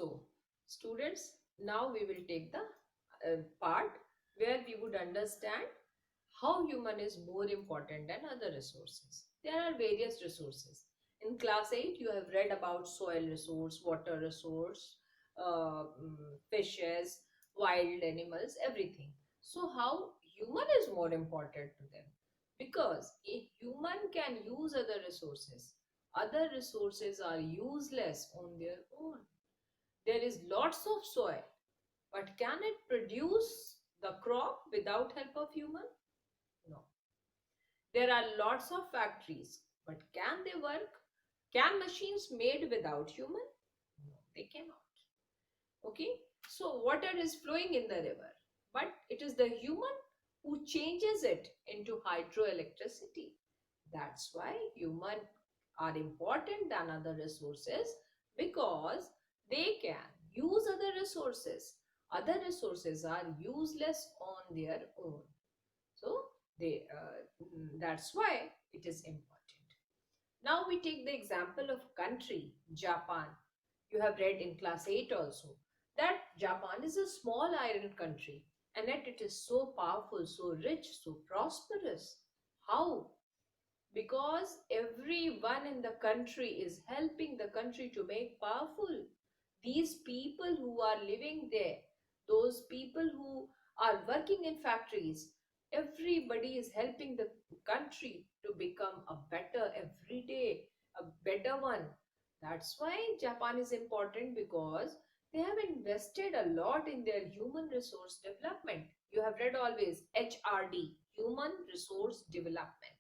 So, students, now we will take the part where we would understand how human is more important than other resources. There are various resources. In class 8, you have read about soil resource, water resource, fishes, wild animals, everything. So, how human is more important to them? Because a human can use other resources are useless on their own. There is lots of soil, but can it produce the crop without help of human? No. There are lots of factories, but can they work? Can machines made without human? No, they cannot. Okay, so water is flowing in the river, but it is the human who changes it into hydroelectricity. That's why human are important than other resources, because they can use other resources. Other resources are useless on their own. So that's why it is important. Now we take the example of country, Japan. You have read in class 8 also that Japan is a small island country, and yet it is so powerful, so rich, so prosperous. How? Because everyone in the country is helping the country to make powerful. These people who are living there, those people who are working in factories, everybody is helping the country to become a better every day, a better one. That's why Japan is important, because they have invested a lot in their human resource development. You have read always HRD, human resource development.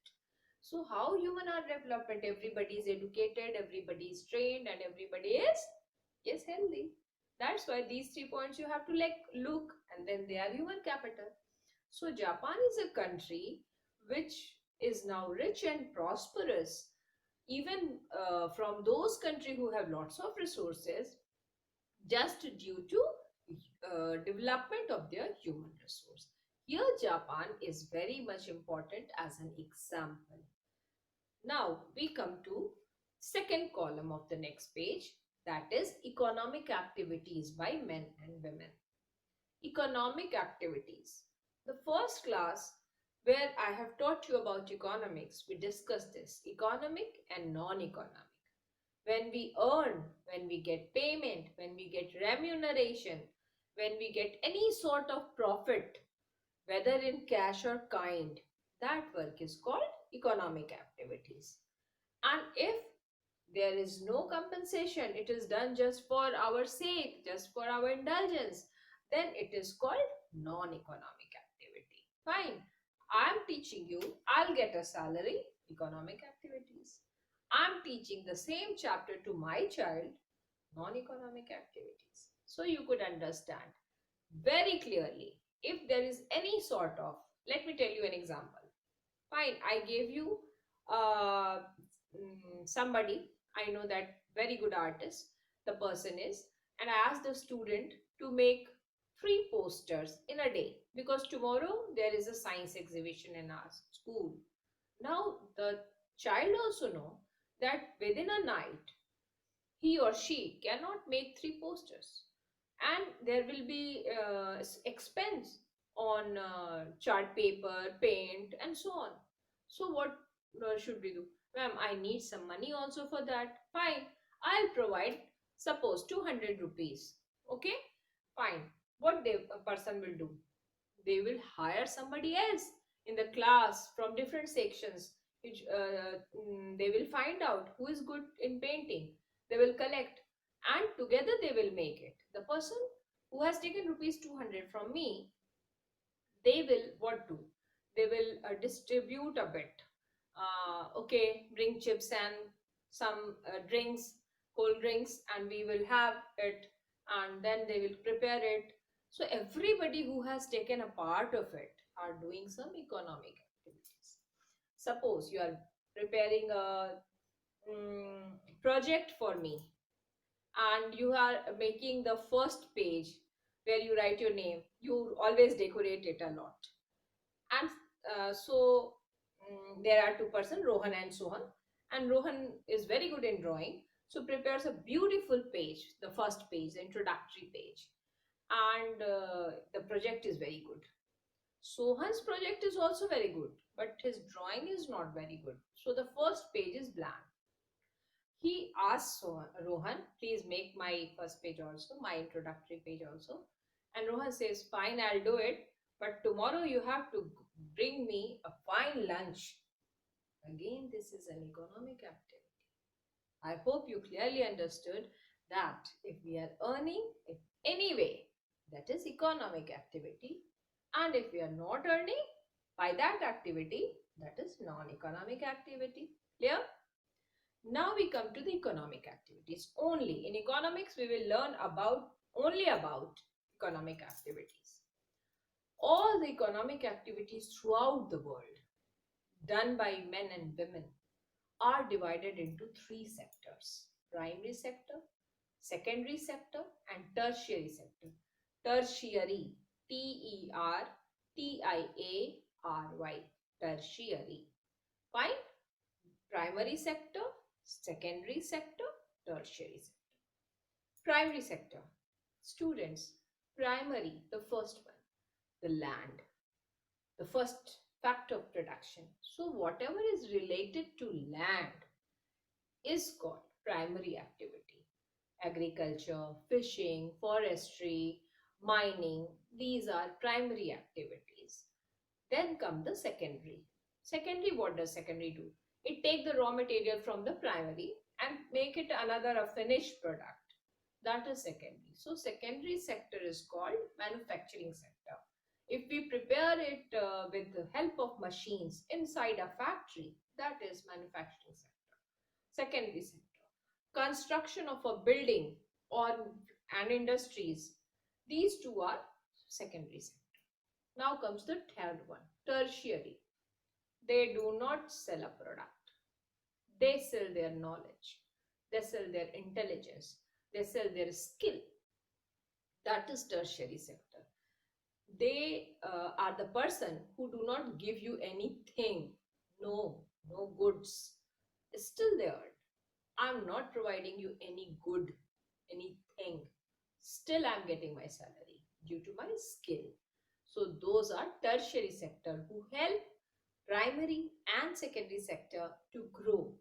So how human are development? Everybody is educated, everybody is trained, and everybody is healthy. That's why these 3 points you have to look, and then they are human capital. So Japan is a country which is now rich and prosperous, even from those countries who have lots of resources, just due to development of their human resource. Here Japan is very much important as an example. Now we come to second column of the next page, that is economic activities by men and women. Economic activities. The first class where I have taught you about economics, we discussed this, economic and non-economic. When we earn, when we get payment, when we get remuneration, when we get any sort of profit, whether in cash or kind, that work is called economic activities. And if there is no compensation, it is done just for our sake, just for our indulgence, then it is called non-economic activity. Fine, I'm teaching you, I'll get a salary, economic activities. I'm teaching the same chapter to my child, non-economic activities. So you could understand very clearly if there is any sort of, let me tell you an example. Fine, I gave you uh, somebody, I know that very good artist, the person is, and I asked the student to make 3 posters in a day, because tomorrow there is a science exhibition in our school. Now the child also know that within a night he or she cannot make 3 posters, and there will be expense on chart paper, paint, and so on. So what should we do? Ma'am, I need some money also for that. Fine, I'll provide, suppose 200 rupees. Okay, fine. What a person will do? They will hire somebody else in the class from different sections. They will find out who is good in painting. They will collect, and together they will make it. The person who has taken rupees 200 from me, they will what do? They will distribute a bit. Okay, bring chips and some drinks, cold drinks, and we will have it, and then they will prepare it. So everybody who has taken a part of it are doing some economic activities. Suppose you are preparing a project for me, and you are making the first page where you write your name. You always decorate it a lot, and there are 2 persons, Rohan and Sohan, and Rohan is very good in drawing. So prepares a beautiful page, the first page, the introductory page, and the project is very good. Sohan's project is also very good, but his drawing is not very good. So the first page is blank. He asks Rohan, please make my first page also, my introductory page also. And Rohan says, fine, I'll do it. But tomorrow you have to bring me a fine lunch. Again, this is an economic activity. I hope you clearly understood that if we are earning in any way, that is economic activity. And if we are not earning by that activity, that is non-economic activity. Clear? Now we come to the economic activities. Only in economics we will learn only about economic activities. All the economic activities throughout the world done by men and women are divided into three sectors: primary sector, secondary sector, and tertiary sector. Tertiary, Tertiary, tertiary. Fine? Primary sector, secondary sector, tertiary sector. Primary sector. Students, primary, the first one, the land, the first fact of production. So whatever is related to land is called primary activity. Agriculture, fishing, forestry, mining, these are primary activities. Then come the secondary. Secondary, what does secondary do? It take the raw material from the primary and make it another a finished product. That is secondary. So secondary sector is called manufacturing sector. If we prepare it with the help of machines inside a factory, that is manufacturing sector. Secondary sector. Construction of a building or and industries. These two are secondary sector. Now comes the third one, tertiary. They do not sell a product. They sell their knowledge. They sell their intelligence. They sell their skill. That is tertiary sector. They are the person who do not give you anything. No, no goods. Still there. I'm not providing you any good, anything. Still I'm getting my salary due to my skill. So those are tertiary sector who help primary and secondary sector to grow.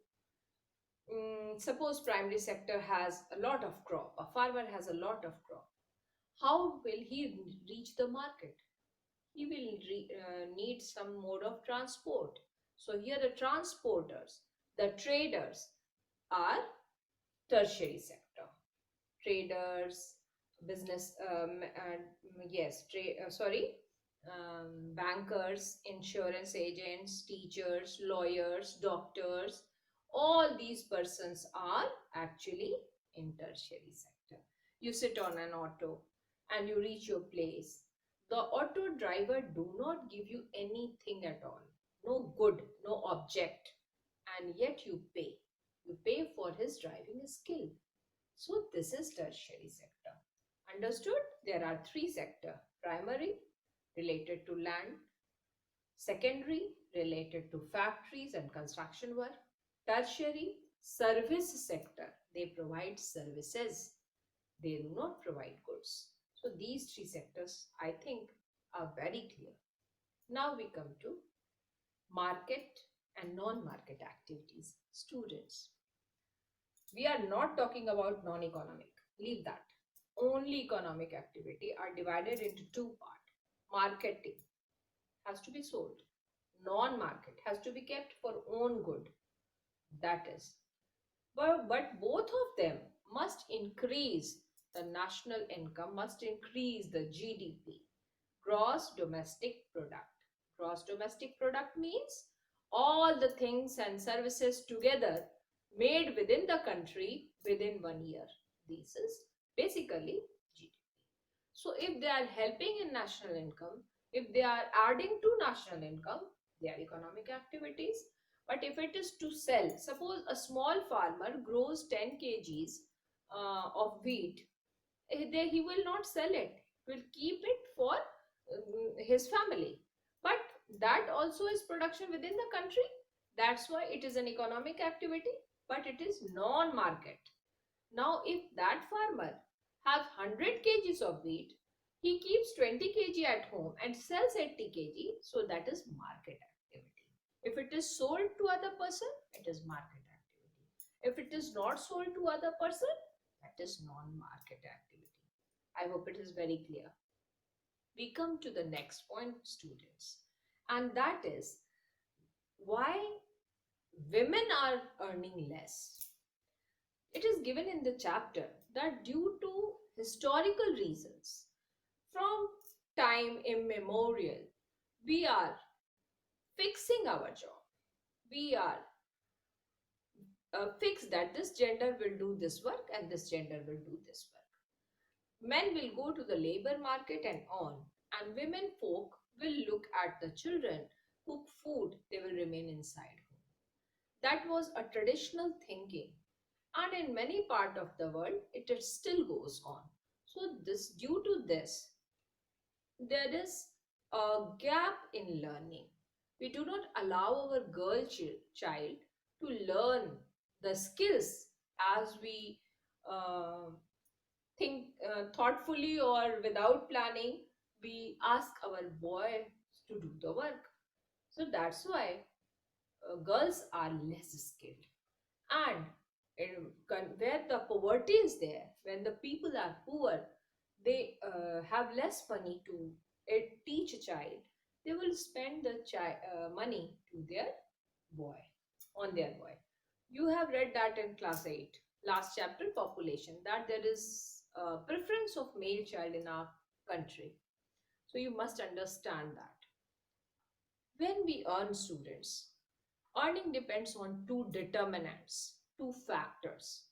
Suppose primary sector has a lot of crop, a farmer has a lot of crop. How will he reach the market? He will need some mode of transport. So here the transporters, the traders are tertiary sector. Traders, business, yes, bankers, insurance agents, teachers, lawyers, doctors, all these persons are actually in tertiary sector. You sit on an auto and you reach your place. The auto driver do not give you anything at all. No good, no object. And yet you pay. You pay for his driving skill. So this is tertiary sector. Understood? There are three sectors. Primary, related to land. Secondary, related to factories and construction work. Tertiary, service sector. They provide services. They do not provide goods. So these three sectors, I think, are very clear. Now we come to market and non-market activities. Students, we are not talking about non-economic. Leave that. Only economic activity are divided into two parts. Marketing has to be sold. Non-market has to be kept for own good. That is. But both of them must increase the national income, must increase the GDP, gross domestic product. Gross domestic product means all the things and services together made within the country within 1 year. This is basically GDP. So if they are helping in national income, if they are adding to national income, they are economic activities. But if it is to sell, suppose a small farmer grows 10 kgs of wheat, he will not sell it. He will keep it for his family. But that also is production within the country. That's why it is an economic activity, but it is non-market. Now, if that farmer has 100 kgs of wheat, he keeps 20 kg at home and sells 80 kg, so that is market activity. If it is sold to other person, it is market activity. If it is not sold to other person, that is non-market activity. I hope it is very clear. We come to the next point, students, and that is why women are earning less. It is given in the chapter that due to historical reasons, from time immemorial, we are fixing our job. We are fixed that this gender will do this work and this gender will do this work. Men will go to the labor market and on, and women folk will look at the children, cook food, they will remain inside home. That was a traditional thinking, and in many part of the world it still goes on. So this, due to this, there is a gap in learning. We do not allow our child to learn the skills as we uh, think thoughtfully or without planning. We ask our boy to do the work. So that's why girls are less skilled. And where the poverty is there, when the people are poor, they have less money to teach a child, they will spend the money to their boy, on their boy. You have read that in class 8, last chapter, population, that there is a preference of male child in our country. So you must understand that. When we earn, students, earning depends on two determinants, two factors: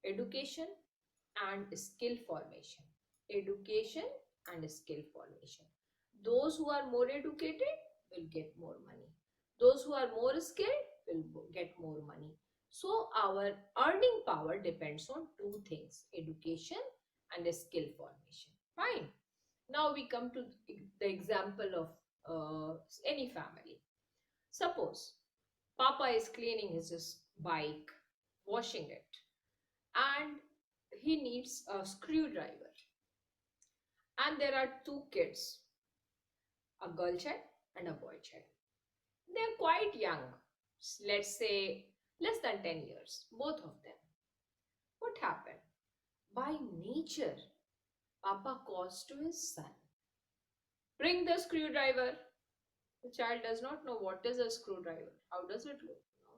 education and skill formation. Education and skill formation. Those who are more educated will get more money. Those who are more skilled will get more money. So our earning power depends on two things: education and skill formation. Fine. Now we come to the example of any family. Suppose Papa is cleaning his bike, washing it, and he needs a screwdriver. And there are two kids, a girl child and a boy child. They're quite young, let's say less than 10 years, both of them. What happened? By nature, Papa calls to his son, bring the screwdriver. The child does not know what is a screwdriver. How does it look? No.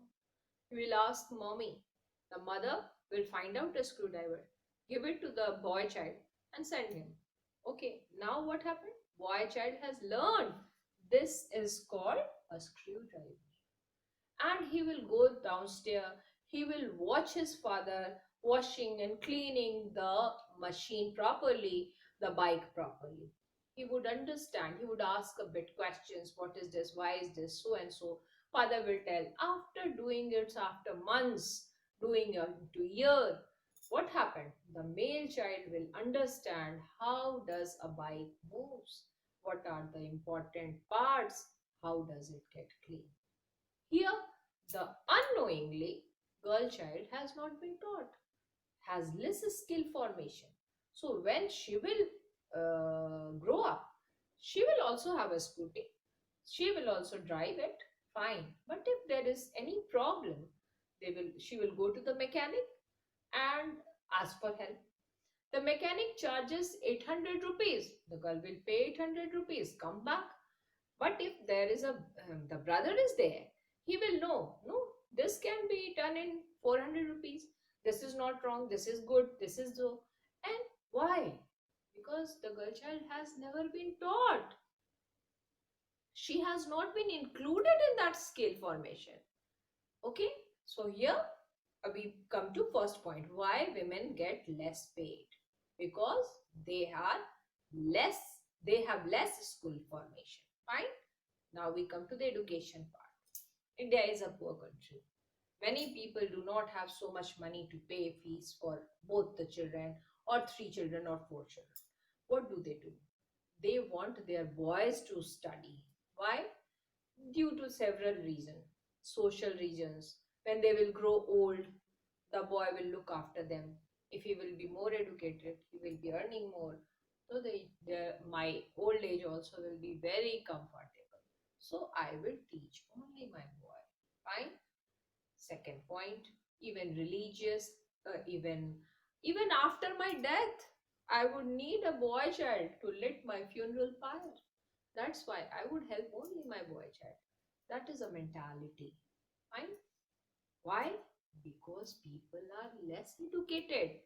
He will ask mommy. The mother will find out a screwdriver, give it to the boy child and send him. Okay, now what happened? Boy child has learned this is called a screwdriver. And he will go downstairs. He will watch his father washing and cleaning the machine properly, the bike properly. He would understand. He would ask a bit questions. What is this? Why is this? So and so. Father will tell. After doing it, after months, doing it to year, what happened? The male child will understand how does a bike moves. What are the important parts? How does it get clean? Here, the unknowingly girl child has not been taught, has less skill formation. So when she will grow up, she will also have a scooty. She will also drive it, fine. But if there is any problem, she will go to the mechanic and ask for help. The mechanic charges 800 rupees. The girl will pay 800 rupees, come back. But if there is the brother is there, he will know, no, this can be done in 400 rupees. This is not wrong. This is good. This is so. And why? Because the girl child has never been taught. She has not been included in that skill formation. Okay. So here we come to first point. Why women get less paid? Because they are less, they have less school formation. Fine. Now we come to the education part. India is a poor country. Many people do not have so much money to pay fees for both the children or 3 children or 4 children. What do? They want their boys to study. Why? Due to several reasons. Social reasons. When they will grow old, The boy will look after them. If he will be more educated, he will be earning more. So my old age also will be very comfortable. So I will teach only my boy. Fine. Second point, even religious, even after my death, I would need a boy child to lit my funeral pyre. That's why I would help only my boy child. That is a mentality. Fine. Why? Because people are less educated.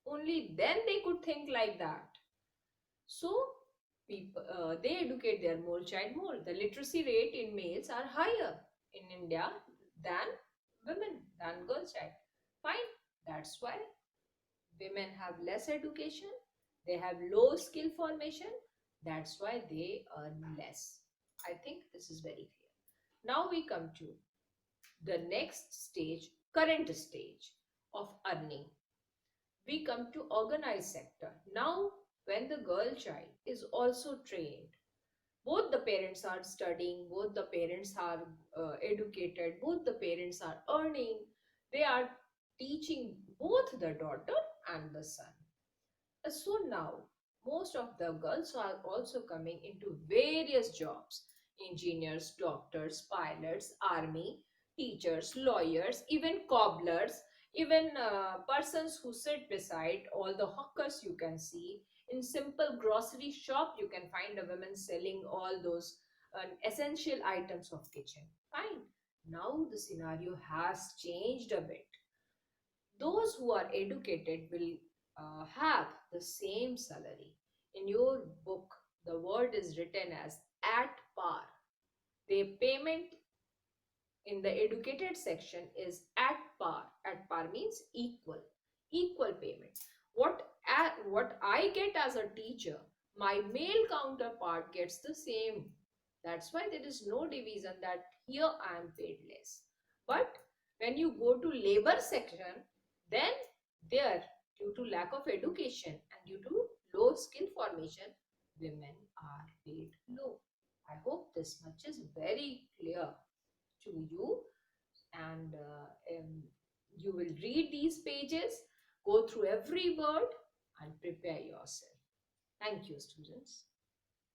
Only then they could think like that. So people they educate their male child more. The literacy rate in males are higher in India than women, than girl child. Fine. That's why women have less education. They have low skill formation. That's why they earn less. I think this is very clear. Now we come to the next stage, current stage of earning. We come to organized sector. Now, when the girl child is also trained, both the parents are studying, both the parents are educated, both the parents are earning, they are teaching both the daughter and the son. So now, most of the girls are also coming into various jobs: engineers, doctors, pilots, army, teachers, lawyers, even cobblers, even persons who sit beside all the hawkers you can see. In simple grocery shop, you can find a woman selling all those essential items of kitchen. Fine. Now the scenario has changed a bit. Those who are educated will have the same salary. In your book, the word is written as at par. The payment in the educated section is at par. At par means equal payment. What I get as a teacher, my male counterpart gets the same. That's why there is no division that here I am paid less. But when you go to labor section, then there, due to lack of education and due to low skill formation, women are paid low. I hope this much is very clear to you, and you will read these pages, go through every word, and prepare yourself. Thank you, students.